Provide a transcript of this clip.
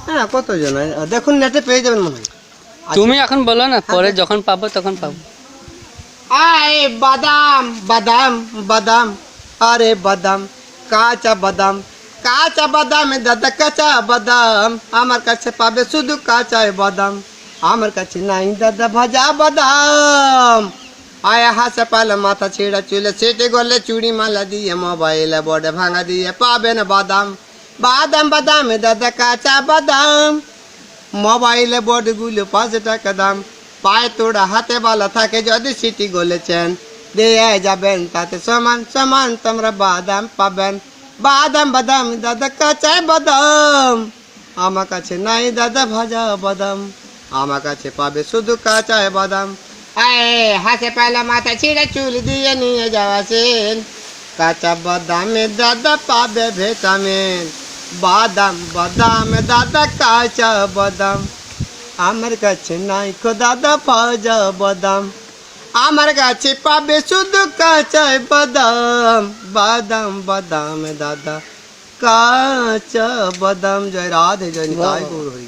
হ্যাঁ কতজন দেখুন নেটে পেয়ে যাবেন মনে হয়। তুমি এখন বলো না, পরে যখন পাবো তখন পাবো। আয় বাদাম বাদাম বাদাম, আরে বাদাম কাঁচা বাদাম, কাঁচা বাদাম দাদা কাঁচা বাদাম, আমার কাছে পাবে শুধু কাঁচা বাদাম, আমার কাছে নাই দাদা ভাজা বাদাম। আয়া হাসে পালে মাথা ছেঁড়া চুলে সেটে গলে চুড়ি মালা দিয়ে মোবাইলে বড়ে ভাঙা দিয়ে পাবেন বাদাম, বাদাম বাদাম দাদা কাঁচা বাদাম। মোবাইলে বোর্ডগুলো 5 টাকা দাম, পায়ে তোড়া হাতে বালা থাকে যদি সিটি গলেছেন দিয়ে যাবেন তাতে সমান সমান তোমরা বাদাম পাবেন, বাদাম বাদাম দাদা কাঁচা বাদাম, আমার কাছে নাই দাদা ভাজা বাদাম, আমার কাছে পাবে শুধু কাঁচা বাদাম। আয় হাসে পালা মাথা ছিঁড়ে চুল দিয়ে নিয়ে যাওয়াছেন, কাঁচা বাদামে দাদা পাবে ভিটামিন, বাদাম বাদাম দাদা কাঁচা বাদাম, আমার কাছে নাই খো দাদা ভাজা বাদাম, আমার কাছে পাবে শুধু কাঁচা বাদাম, বাদাম বাদাম দাদা কাঁচা বাদাম। জয় রাধে জয় নিতাই গৌর হরি।